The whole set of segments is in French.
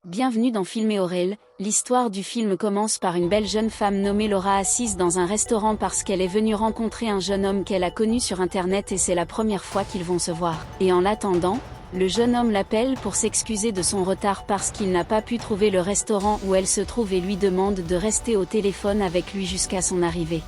Bienvenue dans Film et Aurel. L'histoire du film commence par une belle jeune femme nommée Laura assise dans un restaurant parce qu'elle est venue rencontrer un jeune homme qu'elle a connu sur internet et c'est la première fois qu'ils vont se voir. Et en l'attendant, le jeune homme l'appelle pour s'excuser de son retard parce qu'il n'a pas pu trouver le restaurant où elle se trouve et lui demande de rester au téléphone avec lui jusqu'à son arrivée.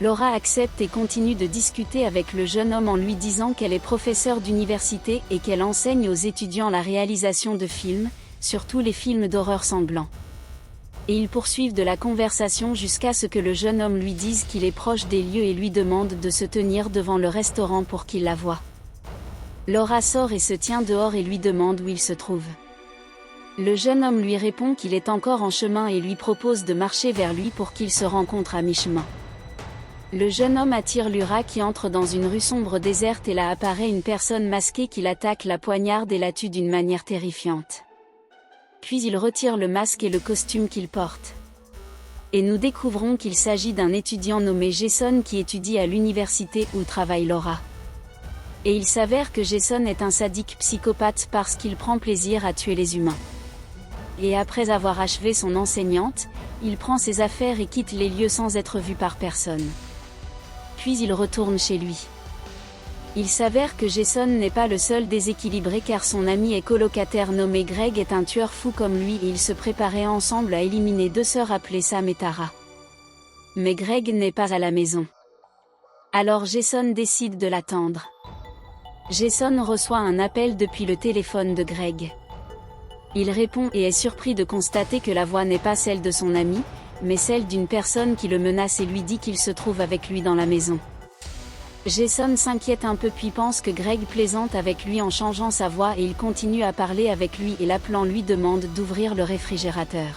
Laura accepte et continue de discuter avec le jeune homme en lui disant qu'elle est professeure d'université et qu'elle enseigne aux étudiants la réalisation de films, surtout les films d'horreur sanglants. Et ils poursuivent de la conversation jusqu'à ce que le jeune homme lui dise qu'il est proche des lieux et lui demande de se tenir devant le restaurant pour qu'il la voie. Laura sort et se tient dehors et lui demande où il se trouve. Le jeune homme lui répond qu'il est encore en chemin et lui propose de marcher vers lui pour qu'ils se rencontrent à mi-chemin. Le jeune homme attire Laura qui entre dans une rue sombre déserte et là apparaît une personne masquée qui l'attaque, la poignarde et la tue d'une manière terrifiante. Puis il retire le masque et le costume qu'il porte. Et nous découvrons qu'il s'agit d'un étudiant nommé Jason qui étudie à l'université où travaille Laura. Et il s'avère que Jason est un sadique psychopathe parce qu'il prend plaisir à tuer les humains. Et après avoir achevé son enseignante, il prend ses affaires et quitte les lieux sans être vu par personne. Puis il retourne chez lui. Il s'avère que Jason n'est pas le seul déséquilibré car son ami et colocataire nommé Greg est un tueur fou comme lui et ils se préparaient ensemble à éliminer deux sœurs appelées Sam et Tara. Mais Greg n'est pas à la maison. Alors Jason décide de l'attendre. Jason reçoit un appel depuis le téléphone de Greg. Il répond et est surpris de constater que la voix n'est pas celle de son ami, mais celle d'une personne qui le menace et lui dit qu'il se trouve avec lui dans la maison. Jason s'inquiète un peu puis pense que Greg plaisante avec lui en changeant sa voix et il continue à parler avec lui et l'appelant lui demande d'ouvrir le réfrigérateur.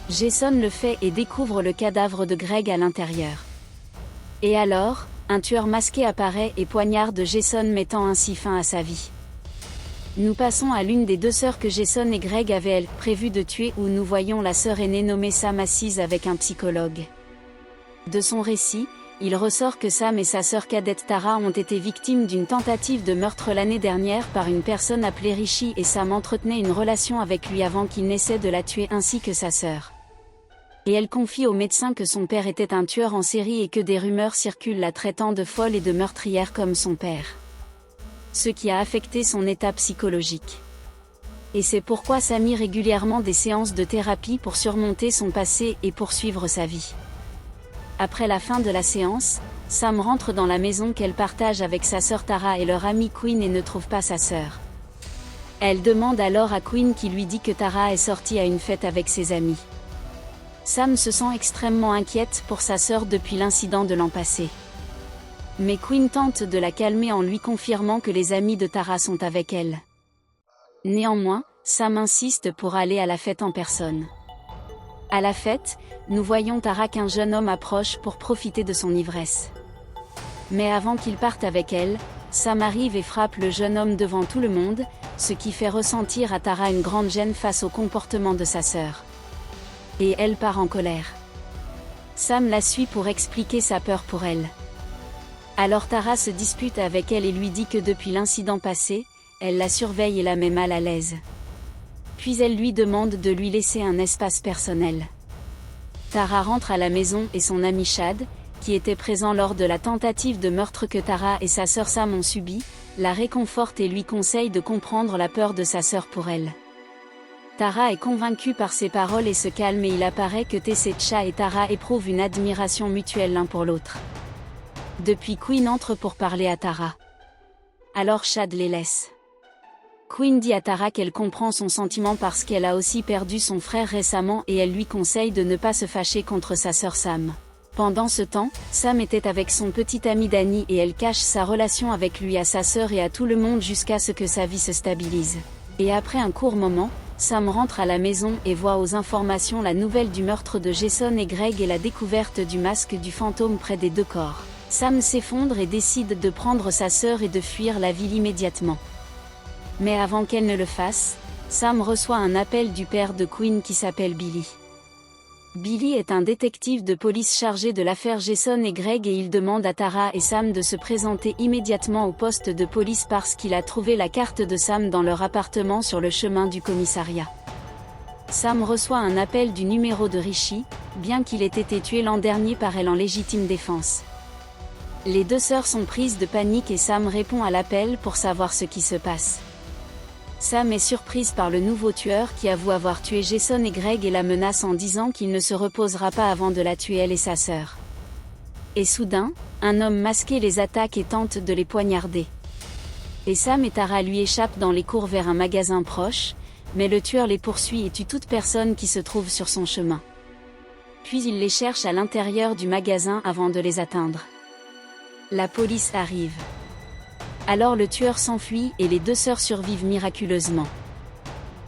Jason le fait et découvre le cadavre de Greg à l'intérieur. Et alors, un tueur masqué apparaît et poignarde Jason mettant ainsi fin à sa vie. Nous passons à l'une des deux sœurs que Jason et Greg avaient prévu de tuer où nous voyons la sœur aînée nommée Sam assise avec un psychologue. De son récit, il ressort que Sam et sa sœur cadette Tara ont été victimes d'une tentative de meurtre l'année dernière par une personne appelée Richie et Sam entretenait une relation avec lui avant qu'il n'essaie de la tuer ainsi que sa sœur. Et elle confie au médecin que son père était un tueur en série et que des rumeurs circulent la traitant de folle et de meurtrière comme son père. Ce qui a affecté son état psychologique. Et c'est pourquoi Sam y régulièrement des séances de thérapie pour surmonter son passé et poursuivre sa vie. Après la fin de la séance, Sam rentre dans la maison qu'elle partage avec sa sœur Tara et leur amie Queen et ne trouve pas sa sœur. Elle demande alors à Queen qui lui dit que Tara est sortie à une fête avec ses amis. Sam se sent extrêmement inquiète pour sa sœur depuis l'incident de l'an passé. Mais Queen tente de la calmer en lui confirmant que les amis de Tara sont avec elle. Néanmoins, Sam insiste pour aller à la fête en personne. À la fête, nous voyons Tara qu'un jeune homme approche pour profiter de son ivresse. Mais avant qu'il parte avec elle, Sam arrive et frappe le jeune homme devant tout le monde, ce qui fait ressentir à Tara une grande gêne face au comportement de sa sœur. Et elle part en colère. Sam la suit pour expliquer sa peur pour elle. Alors Tara se dispute avec elle et lui dit que depuis l'incident passé, elle la surveille et la met mal à l'aise. Puis elle lui demande de lui laisser un espace personnel. Tara rentre à la maison et son ami Chad, qui était présent lors de la tentative de meurtre que Tara et sa sœur Sam ont subi, la réconforte et lui conseille de comprendre la peur de sa sœur pour elle. Tara est convaincue par ses paroles et se calme et il apparaît que Chad et Tara éprouvent une admiration mutuelle l'un pour l'autre. Depuis Queen entre pour parler à Tara. Alors Chad les laisse. Queen dit à Tara qu'elle comprend son sentiment parce qu'elle a aussi perdu son frère récemment et elle lui conseille de ne pas se fâcher contre sa sœur Sam. Pendant ce temps, Sam était avec son petit ami Danny et elle cache sa relation avec lui à sa sœur et à tout le monde jusqu'à ce que sa vie se stabilise. Et après un court moment, Sam rentre à la maison et voit aux informations la nouvelle du meurtre de Jason et Greg et la découverte du masque du fantôme près des deux corps. Sam s'effondre et décide de prendre sa sœur et de fuir la ville immédiatement. Mais avant qu'elle ne le fasse, Sam reçoit un appel du père de Queen qui s'appelle Billy. Billy est un détective de police chargé de l'affaire Jason et Greg et il demande à Tara et Sam de se présenter immédiatement au poste de police parce qu'il a trouvé la carte de Sam dans leur appartement sur le chemin du commissariat. Sam reçoit un appel du numéro de Rishi, bien qu'il ait été tué l'an dernier par elle en légitime défense. Les deux sœurs sont prises de panique et Sam répond à l'appel pour savoir ce qui se passe. Sam est surprise par le nouveau tueur qui avoue avoir tué Jason et Greg et la menace en disant qu'il ne se reposera pas avant de la tuer elle et sa sœur. Et soudain, un homme masqué les attaque et tente de les poignarder. Et Sam et Tara lui échappent dans les cours vers un magasin proche, mais le tueur les poursuit et tue toute personne qui se trouve sur son chemin. Puis il les cherche à l'intérieur du magasin avant de les atteindre. La police arrive. Alors le tueur s'enfuit et les deux sœurs survivent miraculeusement.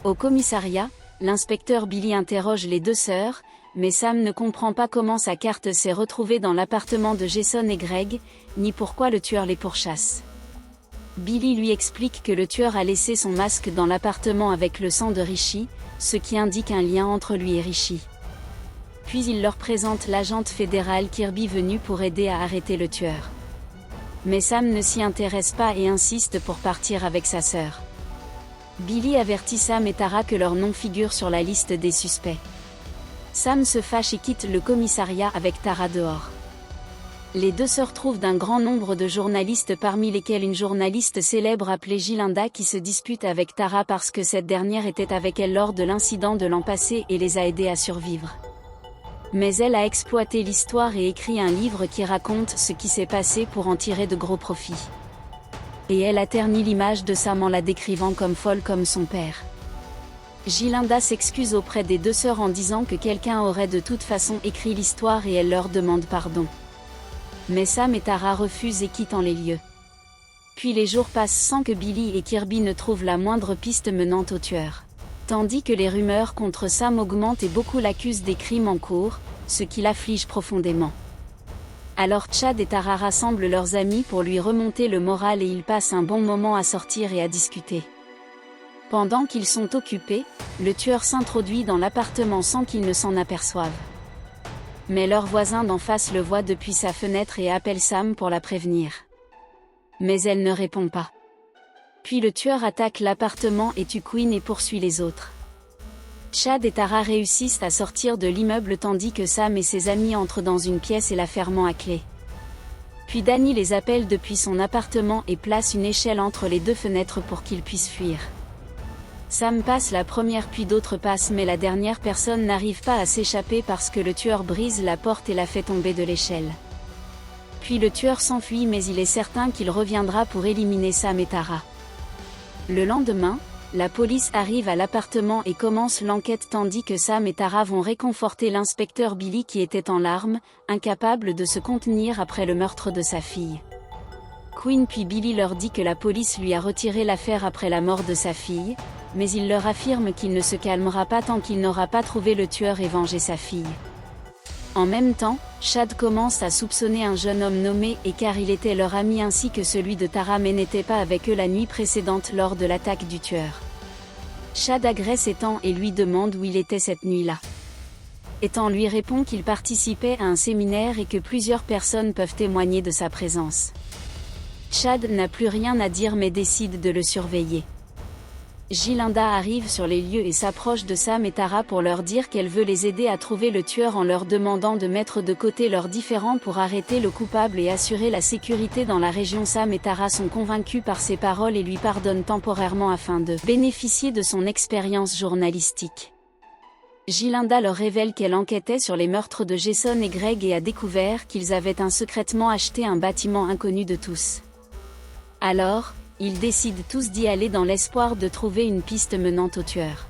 Au commissariat, l'inspecteur Billy interroge les deux sœurs, mais Sam ne comprend pas comment sa carte s'est retrouvée dans l'appartement de Jason et Greg, ni pourquoi le tueur les pourchasse. Billy lui explique que le tueur a laissé son masque dans l'appartement avec le sang de Rishi, ce qui indique un lien entre lui et Rishi. Puis il leur présente l'agente fédérale Kirby venue pour aider à arrêter le tueur. Mais Sam ne s'y intéresse pas et insiste pour partir avec sa sœur. Billy avertit Sam et Tara que leur nom figure sur la liste des suspects. Sam se fâche et quitte le commissariat avec Tara dehors. Les deux sœurs trouvent d'un grand nombre de journalistes parmi lesquels une journaliste célèbre appelée Gilinda qui se dispute avec Tara parce que cette dernière était avec elle lors de l'incident de l'an passé et les a aidés à survivre. Mais elle a exploité l'histoire et écrit un livre qui raconte ce qui s'est passé pour en tirer de gros profits. Et elle a terni l'image de Sam en la décrivant comme folle comme son père. Gilinda s'excuse auprès des deux sœurs en disant que quelqu'un aurait de toute façon écrit l'histoire et elle leur demande pardon. Mais Sam et Tara refusent et quittent les lieux. Puis les jours passent sans que Billy et Kirby ne trouvent la moindre piste menant au tueur. Tandis que les rumeurs contre Sam augmentent et beaucoup l'accusent des crimes en cours, ce qui l'afflige profondément. Alors Chad et Tara rassemblent leurs amis pour lui remonter le moral et ils passent un bon moment à sortir et à discuter. Pendant qu'ils sont occupés, le tueur s'introduit dans l'appartement sans qu'ils ne s'en aperçoivent. Mais leur voisin d'en face le voit depuis sa fenêtre et appelle Sam pour la prévenir. Mais elle ne répond pas. Puis le tueur attaque l'appartement et tue Quinn et poursuit les autres. Chad et Tara réussissent à sortir de l'immeuble tandis que Sam et ses amis entrent dans une pièce et la ferment à clé. Puis Danny les appelle depuis son appartement et place une échelle entre les deux fenêtres pour qu'ils puissent fuir. Sam passe la première puis d'autres passent mais la dernière personne n'arrive pas à s'échapper parce que le tueur brise la porte et la fait tomber de l'échelle. Puis le tueur s'enfuit mais il est certain qu'il reviendra pour éliminer Sam et Tara. Le lendemain, la police arrive à l'appartement et commence l'enquête tandis que Sam et Tara vont réconforter l'inspecteur Billy qui était en larmes, incapable de se contenir après le meurtre de sa fille. Quinn puis Billy leur dit que la police lui a retiré l'affaire après la mort de sa fille, mais il leur affirme qu'il ne se calmera pas tant qu'il n'aura pas trouvé le tueur et vengé sa fille. En même temps, Chad commence à soupçonner un jeune homme nommé et car il était leur ami ainsi que celui de Tara mais n'était pas avec eux la nuit précédente lors de l'attaque du tueur. Chad agresse Ethan et lui demande où il était cette nuit-là. Ethan lui répond qu'il participait à un séminaire et que plusieurs personnes peuvent témoigner de sa présence. Chad n'a plus rien à dire mais décide de le surveiller. Gilinda arrive sur les lieux et s'approche de Sam et Tara pour leur dire qu'elle veut les aider à trouver le tueur en leur demandant de mettre de côté leurs différends pour arrêter le coupable et assurer la sécurité dans la région. Sam et Tara sont convaincus par ses paroles et lui pardonnent temporairement afin de bénéficier de son expérience journalistique. Gilinda leur révèle qu'elle enquêtait sur les meurtres de Jason et Greg et a découvert qu'ils avaient secrètement acheté un bâtiment inconnu de tous. Alors, ils décident tous d'y aller dans l'espoir de trouver une piste menant au tueur.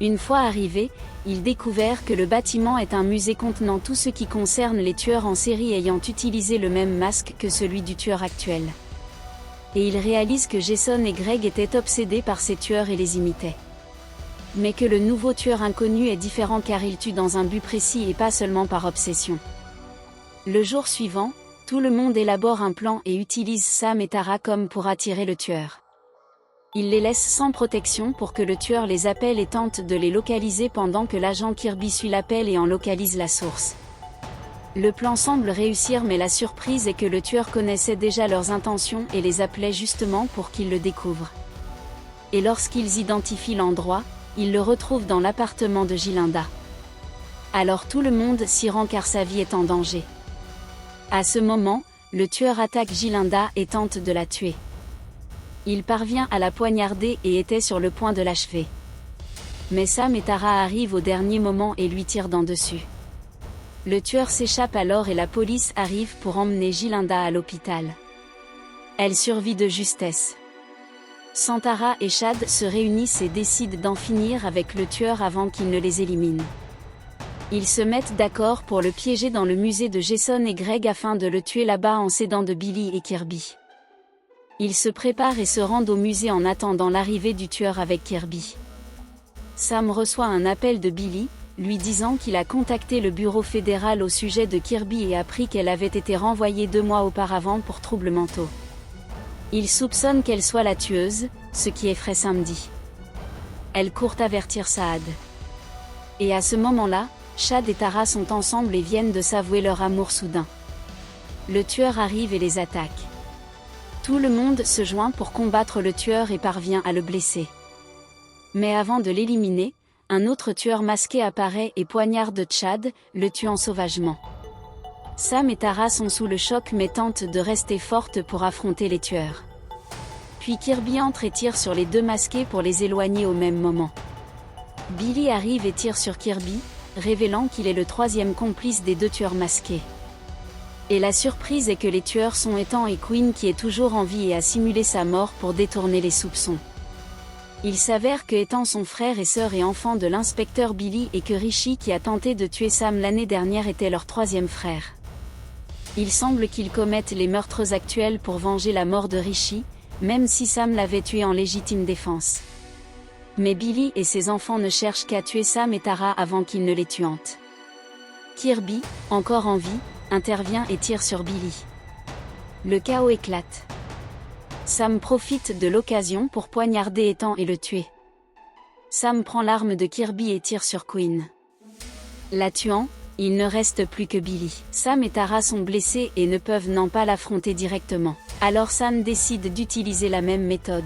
Une fois arrivés, ils découvrent que le bâtiment est un musée contenant tout ce qui concerne les tueurs en série ayant utilisé le même masque que celui du tueur actuel. Et ils réalisent que Jason et Greg étaient obsédés par ces tueurs et les imitaient. Mais que le nouveau tueur inconnu est différent car il tue dans un but précis et pas seulement par obsession. Le jour suivant, tout le monde élabore un plan et utilise Sam et Tara comme pour attirer le tueur. Il les laisse sans protection pour que le tueur les appelle et tente de les localiser pendant que l'agent Kirby suit l'appel et en localise la source. Le plan semble réussir mais la surprise est que le tueur connaissait déjà leurs intentions et les appelait justement pour qu'ils le découvrent. Et lorsqu'ils identifient l'endroit, il le retrouve dans l'appartement de Gilinda. Alors tout le monde s'y rend car sa vie est en danger. À ce moment, le tueur attaque Gilinda et tente de la tuer. Il parvient à la poignarder et était sur le point de l'achever. Mais Sam et Tara arrivent au dernier moment et lui tirent d'en dessus. Le tueur s'échappe alors et la police arrive pour emmener Gilinda à l'hôpital. Elle survit de justesse. Tara et Chad se réunissent et décident d'en finir avec le tueur avant qu'il ne les élimine. Ils se mettent d'accord pour le piéger dans le musée de Jason et Greg afin de le tuer là-bas en s'aidant de Billy et Kirby. Ils se préparent et se rendent au musée en attendant l'arrivée du tueur avec Kirby. Sam reçoit un appel de Billy, lui disant qu'il a contacté le bureau fédéral au sujet de Kirby et appris qu'elle avait été renvoyée 2 mois auparavant pour troubles mentaux. Il soupçonne qu'elle soit la tueuse, ce qui effraie Sandy. Elle court avertir Saad. Et à ce moment-là, Chad et Tara sont ensemble et viennent de s'avouer leur amour soudain. Le tueur arrive et les attaque. Tout le monde se joint pour combattre le tueur et parvient à le blesser. Mais avant de l'éliminer, un autre tueur masqué apparaît et poignarde Chad, le tuant sauvagement. Sam et Tara sont sous le choc mais tentent de rester fortes pour affronter les tueurs. Puis Kirby entre et tire sur les 2 masqués pour les éloigner au même moment. Billy arrive et tire sur Kirby, révélant qu'il est le 3e complice des 2 tueurs masqués. Et la surprise est que les tueurs sont Ethan et Quinn qui est toujours en vie et a simulé sa mort pour détourner les soupçons. Il s'avère que Ethan son frère et sœur et enfant de l'inspecteur Billy et que Richie qui a tenté de tuer Sam l'année dernière était leur 3e frère. Il semble qu'ils commettent les meurtres actuels pour venger la mort de Richie, même si Sam l'avait tué en légitime défense. Mais Billy et ses enfants ne cherchent qu'à tuer Sam et Tara avant qu'ils ne les tuent. Kirby, encore en vie, intervient et tire sur Billy. Le chaos éclate. Sam profite de l'occasion pour poignarder Ethan et le tuer. Sam prend l'arme de Kirby et tire sur Quinn. La tuant, il ne reste plus que Billy. Sam et Tara sont blessés et ne peuvent pas l'affronter directement. Alors Sam décide d'utiliser la même méthode.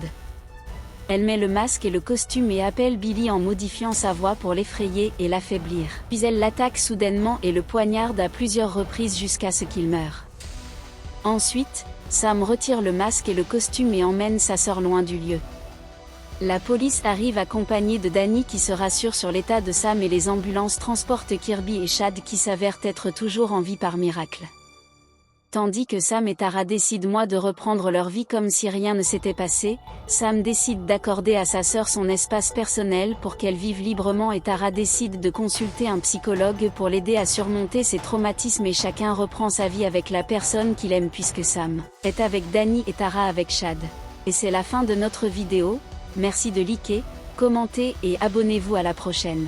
Elle met le masque et le costume et appelle Billy en modifiant sa voix pour l'effrayer et l'affaiblir. Puis elle l'attaque soudainement et le poignarde à plusieurs reprises jusqu'à ce qu'il meure. Ensuite, Sam retire le masque et le costume et emmène sa sœur loin du lieu. La police arrive accompagnée de Danny qui se rassure sur l'état de Sam et les ambulances transportent Kirby et Chad qui s'avèrent être toujours en vie par miracle. Tandis que Sam et Tara décident de reprendre leur vie comme si rien ne s'était passé, Sam décide d'accorder à sa sœur son espace personnel pour qu'elle vive librement et Tara décide de consulter un psychologue pour l'aider à surmonter ses traumatismes et chacun reprend sa vie avec la personne qu'il aime puisque Sam est avec Danny et Tara avec Chad. Et c'est la fin de notre vidéo, merci de liker, commenter et abonnez-vous à la prochaine.